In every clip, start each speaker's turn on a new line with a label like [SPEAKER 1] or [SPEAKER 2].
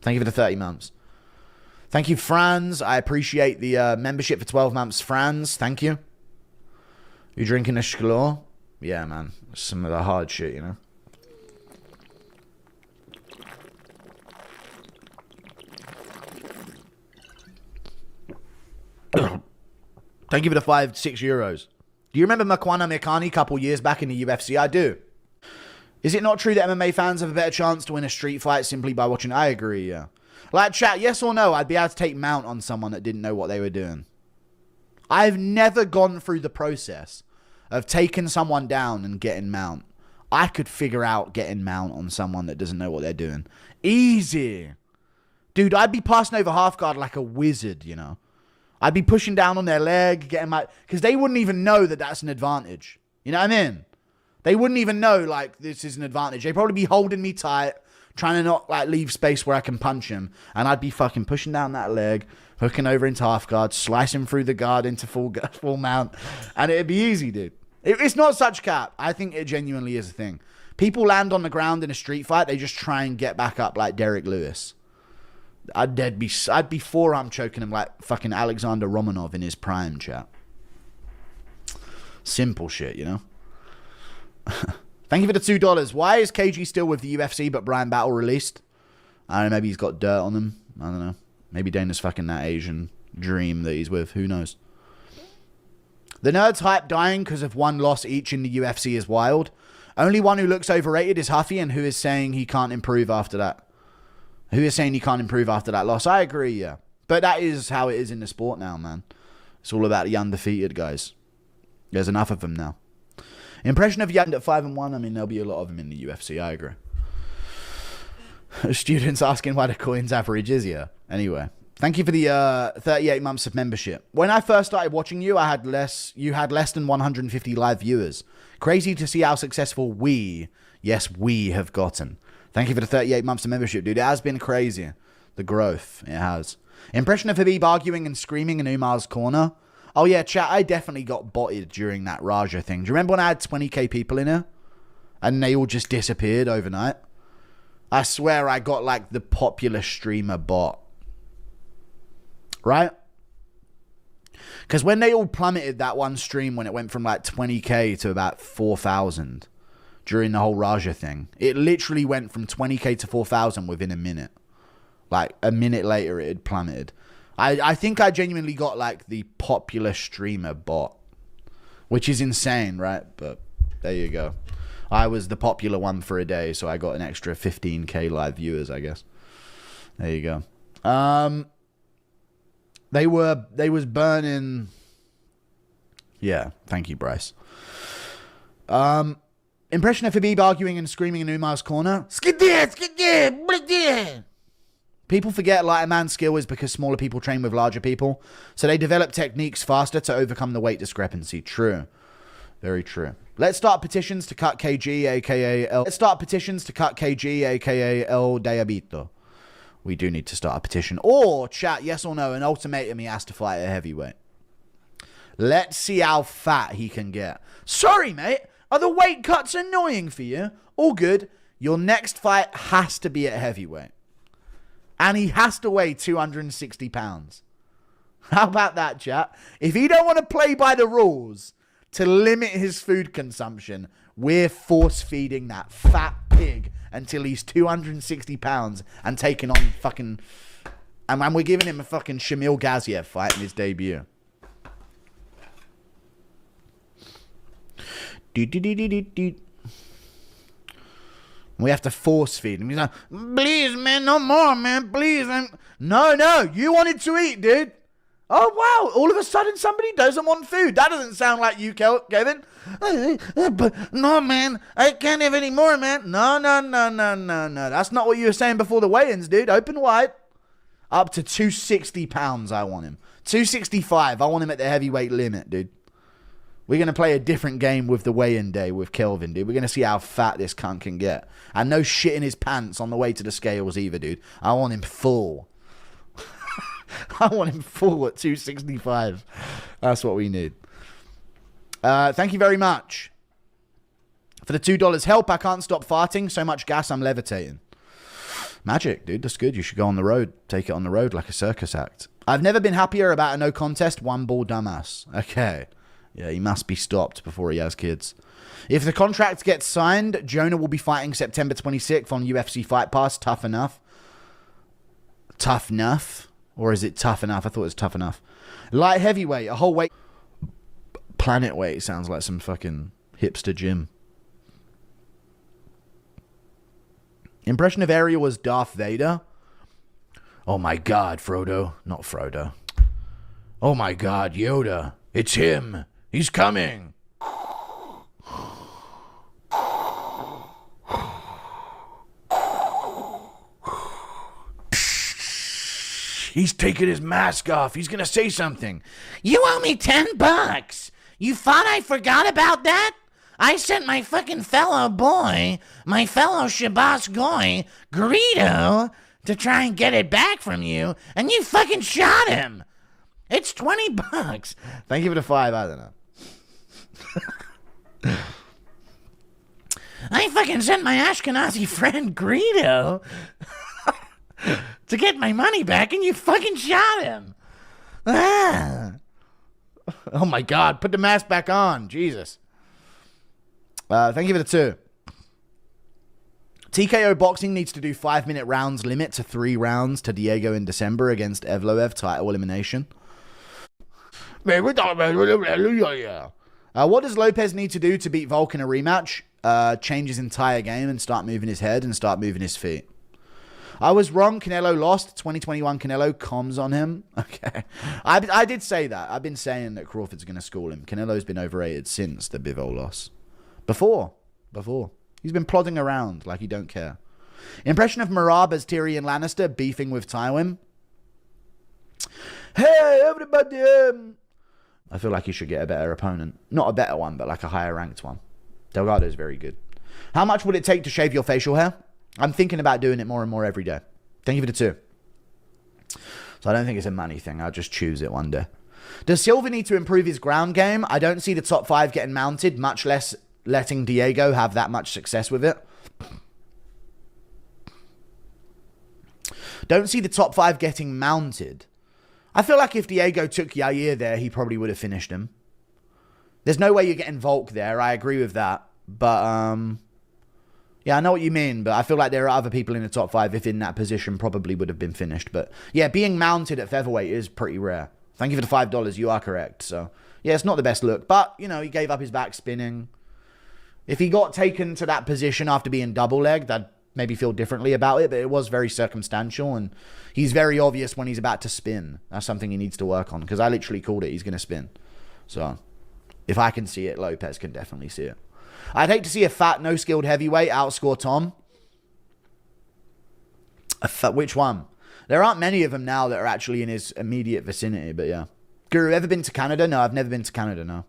[SPEAKER 1] Thank you for the 30 months. Thank you, Franz. I appreciate the membership for 12 months, Franz. Thank you. You drinking a Sklar? Yeah, man. Some of the hard shit, you know. Thank you for the 6 euros. Do you remember Makwana Mikani a couple years back in the UFC? I do. Is it not true that MMA fans have a better chance to win a street fight simply by watching? I agree, yeah. Like, chat, yes or no, I'd be able to take mount on someone that didn't know what they were doing. I've never gone through the process of taking someone down and getting mount. I could figure out getting mount on someone that doesn't know what they're doing. Easy. Dude, I'd be passing over half guard like a wizard, you know. I'd be pushing down on their leg, getting my... Because they wouldn't even know that that's an advantage. You know what I mean? They wouldn't even know, like, this is an advantage. They'd probably be holding me tight, trying to not, like, leave space where I can punch him. And I'd be fucking pushing down that leg, hooking over into half guard, slicing through the guard into full mount. And it'd be easy, dude. It's not such cap. I think it genuinely is a thing. People land on the ground in a street fight, they just try and get back up like Derek Lewis. I'd be forearm choking him like fucking Alexander Romanov in his prime, chat. Simple shit, you know? Thank you for the $2. Why is KG still with the UFC but Brian Battle released? I don't know, maybe he's got dirt on him. I don't know. Maybe Dana's fucking that Asian dream that he's with. Who knows? The nerds hype dying because of one loss each in the UFC is wild. Only one who looks overrated is Huffy, and who is saying he can't improve after that. Who is saying he can't improve after that loss? I agree, yeah. But that is how it is in the sport now, man. It's all about the undefeated guys. There's enough of them now. Impression of Young at 5-1. I mean, there'll be a lot of them in the UFC. I agree. Students asking why the coins average is, yeah. Anyway, thank you for the 38 months of membership. When I first started watching you, you had less than 150 live viewers. Crazy to see how successful we have gotten. Thank you for the 38 months of membership, dude. It has been crazy. The growth. It has. Impression of Habib arguing and screaming in Umar's corner. Oh, yeah, chat. I definitely got botted during that Raja thing. Do you remember when I had 20k people in here? And they all just disappeared overnight? I swear I got, like, the popular streamer bot. Right? Because when they all plummeted that one stream when it went from, like, 20k to about 4,000... during the whole Raja thing. It literally went from 20k to 4,000 within a minute. Like, a minute later, it had plummeted. I think I genuinely got, like, the popular streamer bot. Which is insane, right? But there you go. I was the popular one for a day, so I got an extra 15k live viewers, I guess. There you go. They was burning... Yeah, thank you, Bryce. Impression of Habib arguing and screaming in Umar's corner. People forget lighter man's skill is because smaller people train with larger people. So they develop techniques faster to overcome the weight discrepancy. True. Very true. Let's start petitions to cut KG, aka El. Let's start petitions to cut KG, aka El Diabito. We do need to start a petition. Or, chat, yes or no, an ultimatum he has to fight a heavyweight. Let's see how fat he can get. Sorry, mate. Are the weight cuts annoying for you? All good. Your next fight has to be at heavyweight. And he has to weigh 260 pounds. How about that, chat? If he don't want to play by the rules to limit his food consumption, we're force-feeding that fat pig until he's 260 pounds and taking on fucking... And we're giving him a fucking Shamil Gaziev fight in his debut. We have to force feed him. He's like, please, man, no more, man, please. No, you wanted to eat, dude. Oh, wow, all of a sudden somebody doesn't want food. That doesn't sound like you, Kevin. But no, man, I can't have any more, man. No. That's not what you were saying before the weigh-ins, dude. Open wide. Up to 260 pounds, I want him. 265, I want him at the heavyweight limit, dude. We're going to play a different game with the weigh-in day with Kelvin, dude. We're going to see how fat this cunt can get. And no shit in his pants on the way to the scales either, dude. I want him full. I want him full at 265. That's what we need. Thank you very much for the $2. Help, I can't stop farting. So much gas, I'm levitating. Magic, dude. That's good. You should go on the road. Take it on the road like a circus act. I've never been happier about a no contest one ball dumbass. Okay. Yeah, he must be stopped before he has kids. If the contract gets signed, Jonah will be fighting September 26th on UFC Fight Pass. Tough enough. Tough enough? Or is it tough enough? I thought it was tough enough. Light heavyweight, a whole weight. Planet weight sounds like some fucking hipster gym. Impression of Ariel was Darth Vader. Oh my god, Frodo. Not Frodo. Oh my god, Yoda. It's him. He's coming. He's taking his mask off. He's going to say something.
[SPEAKER 2] You owe me $10. You thought I forgot about that? I sent my fucking fellow boy, my fellow Shabazz goy, Greedo, to try and get it back from you, and you fucking shot him. It's $20.
[SPEAKER 1] Thank you for the 5. I don't know.
[SPEAKER 2] I fucking sent my Ashkenazi friend Greedo to get my money back, and you fucking shot him.
[SPEAKER 1] Ah. Oh my god, put the mask back on. Jesus. Thank you for the 2. TKO Boxing needs to do 5-minute rounds limit to 3 rounds to Diego in December against Evloev, title elimination. What does Lopez need to do to beat Volk in a rematch? Change his entire game and start moving his head and start moving his feet. I was wrong. Canelo lost. 2021 Canelo comms on him. Okay. I did say that. I've been saying that Crawford's going to school him. Canelo's been overrated since the Bivol loss. Before. He's been plodding around like he don't care. Impression of Marab as Tyrion Lannister beefing with Tywin. Hey, everybody. I feel like he should get a better opponent. Not a better one, but like a higher ranked one. Delgado's very good. How much would it take to shave your facial hair? I'm thinking about doing it more and more every day. Thank you for the 2. So I don't think it's a money thing. I'll just choose it one day. Does Silva need to improve his ground game? I don't see the top 5 getting mounted, much less letting Diego have that much success with it. Don't see the top 5 getting mounted. I feel like if Diego took Yair there, he probably would have finished him. There's no way you're getting Volk there. I agree with that. But, yeah, I know what you mean, but I feel like there are other people in the top 5 if in that position probably would have been finished. But, yeah, being mounted at featherweight is pretty rare. Thank you for the $5. You are correct. So, yeah, it's not the best look. But, you know, he gave up his back spinning. If he got taken to that position after being double-legged, I'd maybe feel differently about it. But it was very circumstantial, and he's very obvious when he's about to spin. That's something he needs to work on, because I literally called it. He's going to spin. So, if I can see it, Lopez can definitely see it. I'd hate to see a fat, no-skilled heavyweight outscore Tom. Which one? There aren't many of them now that are actually in his immediate vicinity, but yeah. Guru, ever been to Canada? No, I've never been to Canada, no.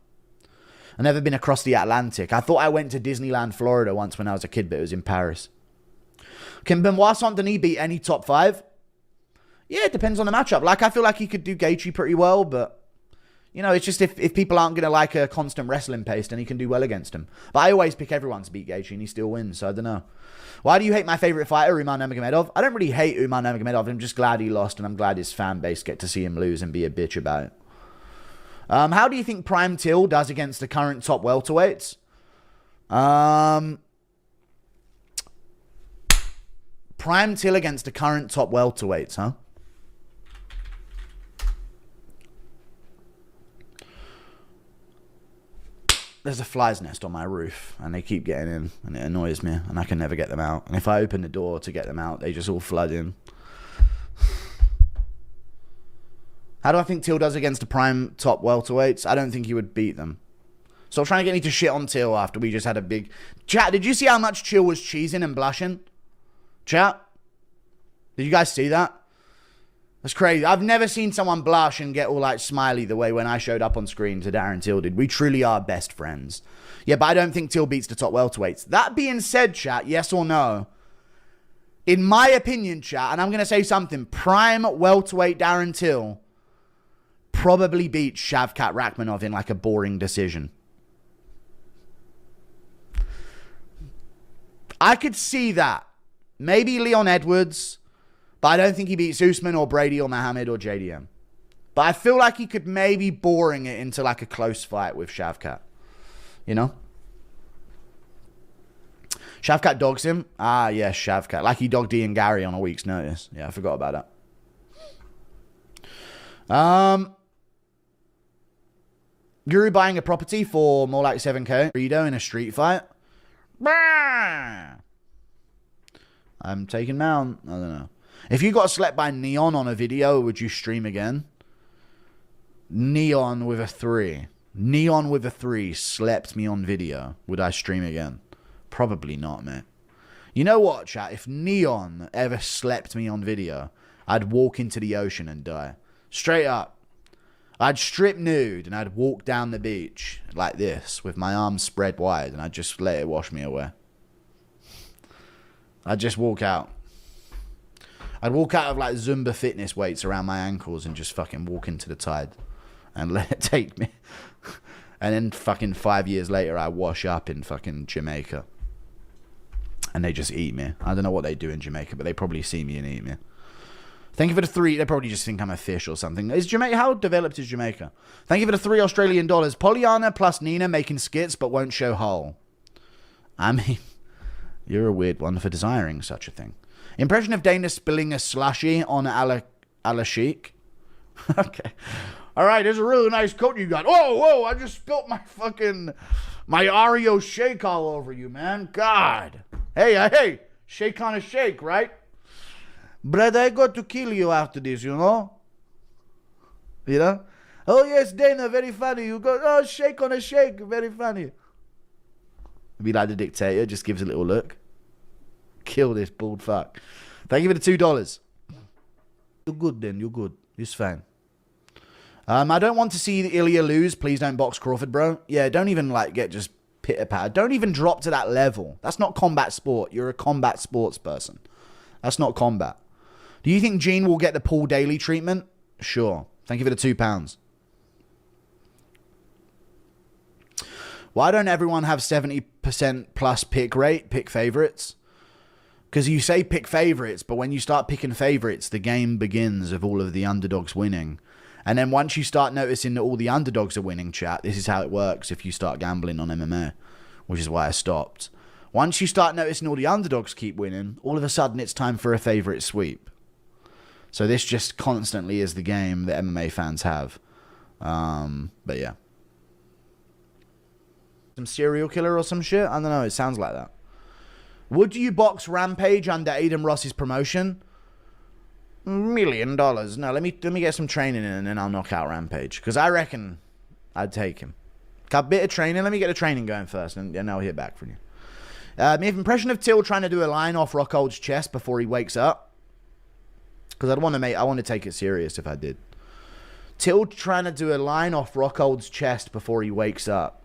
[SPEAKER 1] I've never been across the Atlantic. I thought I went to Disneyland, Florida once when I was a kid, but it was in Paris. Can Benoit Saint-Denis beat any top 5? Yeah, it depends on the matchup. Like, I feel like he could do Gaethje pretty well, but, you know, it's just if people aren't going to like a constant wrestling pace, then he can do well against him. But I always pick everyone to beat Gaethje, and he still wins, so I don't know. Why do you hate my favorite fighter, Umar Nurmagomedov? I don't really hate Umar Nurmagomedov. I'm just glad he lost, and I'm glad his fan base get to see him lose and be a bitch about it. How do you think Prime Till does against the current top welterweights? Prime Till against the current top welterweights, huh? There's a fly's nest on my roof, and they keep getting in, and it annoys me, and I can never get them out. And if I open the door to get them out, they just all flood in. How do I think Till does against the prime top welterweights? I don't think he would beat them. So trying to get me to shit on Till after we just had a big... Chat, did you see how much Till was cheesing and blushing? Chat? Did you guys see that? That's crazy. I've never seen someone blush and get all like smiley the way when I showed up on screen to Darren Till did. We truly are best friends. Yeah, but I don't think Till beats the top welterweights. That being said, chat, yes or no? In my opinion, chat, and I'm going to say something, prime welterweight Darren Till probably beats Shavkat Rakhmonov in like a boring decision. I could see that. Maybe Leon Edwards, but I don't think he beats Usman or Brady or Muhammad or JDM. But I feel like he could maybe boring it into like a close fight with Shavkat. You know? Shavkat dogs him. Ah, yes, Shavkat. Like he dogged Ian Gary on a week's notice. Yeah, I forgot about that. Guru buying a property for more like 7k. Rito in a street fight. I'm taking Mount. I don't know. If you got slept by Neon on a video, would you stream again? Neon with a 3. Neon with a 3 slept me on video. Would I stream again? Probably not, mate. You know what, chat? If Neon ever slept me on video, I'd walk into the ocean and die. Straight up. I'd strip nude and I'd walk down the beach like this with my arms spread wide and I'd just let it wash me away. I'd just walk out. I'd walk out of like Zumba fitness weights around my ankles and just fucking walk into the tide and let it take me. And then fucking 5 years later, I wash up in fucking Jamaica. And they just eat me. I don't know what they do in Jamaica, but they probably see me and eat me. Thank you for the 3. They probably just think I'm a fish or something. Is Jamaica, how developed is Jamaica? Thank you for the 3 Australian dollars. Pollyanna plus Nina making skits but won't show whole. I mean, you're a weird one for desiring such a thing. Impression of Dana spilling a slushy on Ala Sheik. Okay. All right, there's a really nice coat you got. Whoa, I just spilt my Ario shake all over you, man. God. Hey, shake on a shake, right? Brother, I got to kill you after this, you know? You know? Oh, yes, Dana, very funny. You go, shake on a shake, very funny. Be like the dictator, just gives a little look. Kill this bald fuck. Thank you for the $2. You're good then, you're good. It's fine. I don't want to see Ilya lose. Please don't box Crawford, bro. Yeah, don't even like get just pitter-patter. Don't even drop to that level. That's not combat sport. You're a combat sports person. That's not combat. Do you think Gene will get the Paul Daly treatment? Sure. Thank you for the £2. Why don't everyone have 70% plus pick rate, pick favorites? Because you say pick favorites, but when you start picking favorites, the game begins of all of the underdogs winning. And then once you start noticing that all the underdogs are winning, chat, this is how it works if you start gambling on MMA, which is why I stopped. Once you start noticing all the underdogs keep winning, all of a sudden it's time for a favorite sweep. So this just constantly is the game that MMA fans have. But yeah. Some serial killer or some shit? I don't know. It sounds like that. Would you box Rampage under Aiden Ross's promotion? $1 million. No, let me get some training in and then I'll knock out Rampage. Because I reckon I'd take him. Got a bit of training. Let me get the training going first and then I'll hear back from you. Impression of Till trying to do a line off Rockhold's chest before he wakes up. Because I want to take it serious if I did. Till trying to do a line off Rockhold's chest before he wakes up.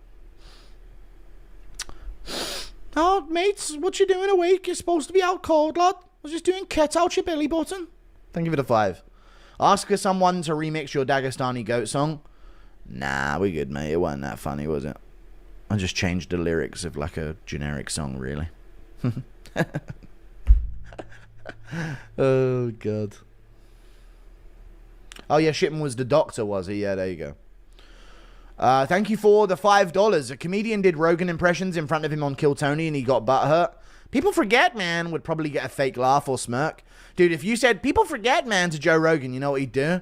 [SPEAKER 1] Oh, mates, what you doing awake? You're supposed to be out cold, lad. I was just doing cat out your belly button. Thank you for the 5. Ask for someone to remix your Dagestani goat song. Nah, we good, mate. It wasn't that funny, was it? I just changed the lyrics of like a generic song, really. Oh, God. Oh, yeah, Shipman was the doctor, was he? Yeah, there you go. Thank you for the $5. A comedian did Rogan impressions in front of him on Kill Tony and he got butthurt. People forget, man, would probably get a fake laugh or smirk. Dude, if you said, people forget, man, to Joe Rogan, you know what he'd do?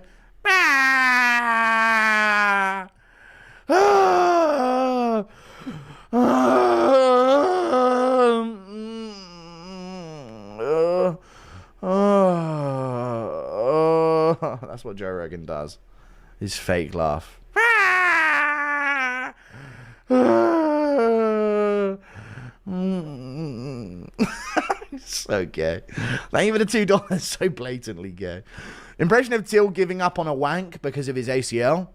[SPEAKER 1] That's what Joe Rogan does. His fake laugh. So gay. Thank you for the $2. So blatantly gay. Impression of Till giving up on a wank because of his ACL.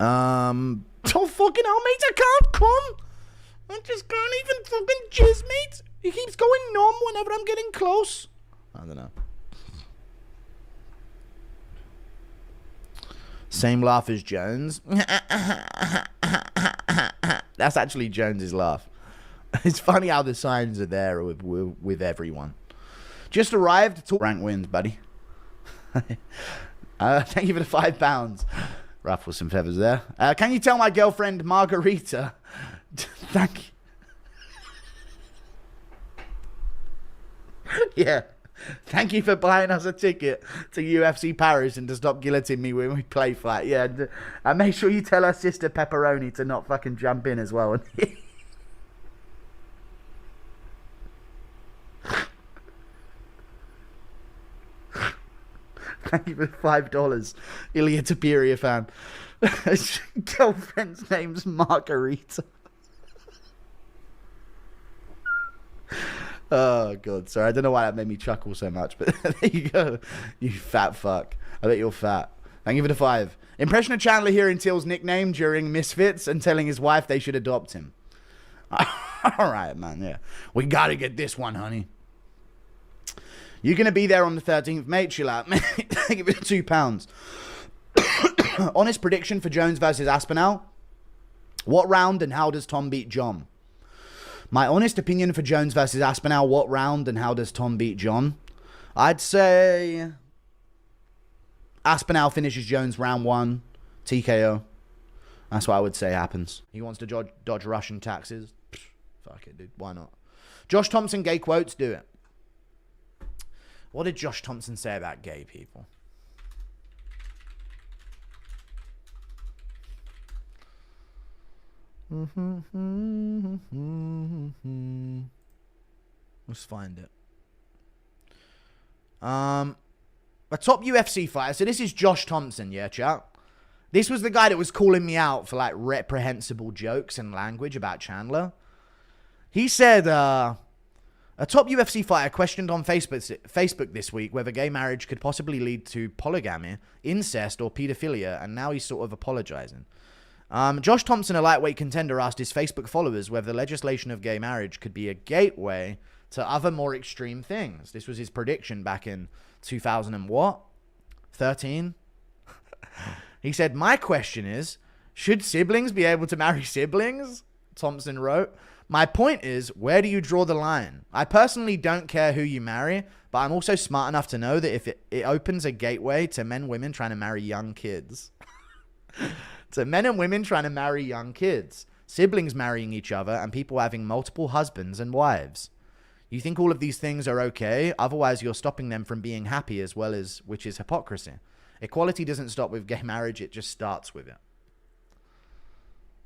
[SPEAKER 1] Oh fucking hell, mate, I can't come. I just can't even fucking jizz, mate. He keeps going numb whenever I'm getting close. I don't know. Same laugh as Jones. That's actually Jones's laugh. It's funny how the signs are there with everyone. Just arrived. Rank wins, buddy. Thank you for the £5. Ruffle some feathers there. Can you tell my girlfriend Margarita? Thank you. Yeah. Thank you for buying us a ticket to UFC Paris and to stop guillotining me when we play fight. Yeah. And make sure you tell her sister Pepperoni to not fucking jump in as well. Thank you for $5. Ilya Tapiria fan. Girlfriend's name's Margarita. Oh, God. Sorry, I don't know why that made me chuckle so much, but there you go. You fat fuck. I bet you're fat. Thank you for the 5. Impression of Chandler hearing Till's nickname during Misfits and telling his wife they should adopt him. All right, man. Yeah. We got to get this one, honey. You're going to be there on the 13th, mate. Chill out, mate. Thank you for the £2. Honest prediction for Jones versus Aspinall. What round and how does Tom beat John? My honest opinion for Jones versus Aspinall. What round and how does Tom beat John? I'd say Aspinall finishes Jones round 1. TKO. That's what I would say happens. He wants to dodge Russian taxes. Pfft, fuck it, dude. Why not? Josh Thompson, gay quotes. Do it. What did Josh Thompson say about gay people? Let's find it. A top UFC fighter. So this is Josh Thompson, yeah, chat? This was the guy that was calling me out for, like, reprehensible jokes and language about Chandler. He said, a top UFC fighter questioned on Facebook this week whether gay marriage could possibly lead to polygamy, incest, or pedophilia, and now he's sort of apologizing. Josh Thompson, a lightweight contender, asked his Facebook followers whether the legislation of gay marriage could be a gateway to other more extreme things. This was his prediction back in 2013. He said, "My question is, should siblings be able to marry siblings?" Thompson wrote. "My point is, where do you draw the line? I personally don't care who you marry, but I'm also smart enough to know that if it opens a gateway to men and women trying to marry young kids." To men and women trying to marry young kids, siblings marrying each other, and people having multiple husbands and wives. You think all of these things are okay? Otherwise, you're stopping them from being happy as well as, which is hypocrisy. Equality doesn't stop with gay marriage, it just starts with it.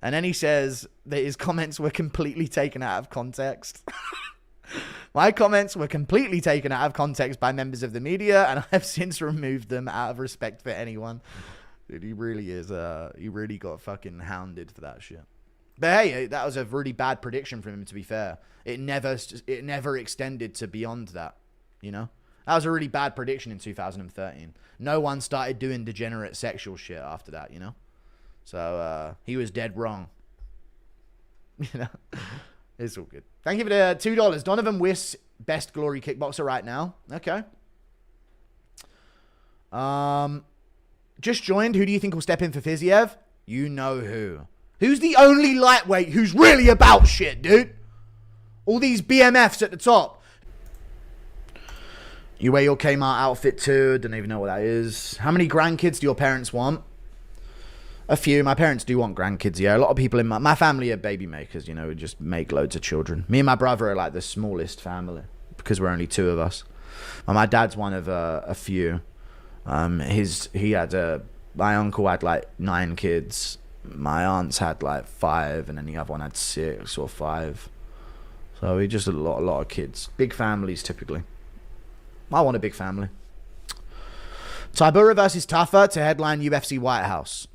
[SPEAKER 1] And then he says that his comments were completely taken out of context. My comments were completely taken out of context by members of the media, and I have since removed them out of respect for anyone. Dude, he really is, he really got fucking hounded for that shit. But hey, that was a really bad prediction from him, to be fair. It never extended to beyond that, you know? That was a really bad prediction in 2013. No one started doing degenerate sexual shit after that, you know? So, he was dead wrong. You know? It's all good. Thank you for the $2. Donovan Wiss, best glory kickboxer right now. Okay. Just joined. Who do you think will step in for Fiziev? You know who. Who's the only lightweight who's really about shit, dude? All these BMFs at the top. You wear your Kmart outfit too. Don't even know what that is. How many grandkids do your parents want? A few. My parents do want grandkids, yeah. A lot of people in my family are baby makers, you know. We just make loads of children. Me and my brother are like the smallest family because we're only 2 of us. And my dad's one of a few. My uncle had like 9 kids. My aunts had like 5, and then the other one had 6 or 5. So we just a lot of kids. Big families typically. I want a big family. Tybura versus Taffa to headline UFC White House.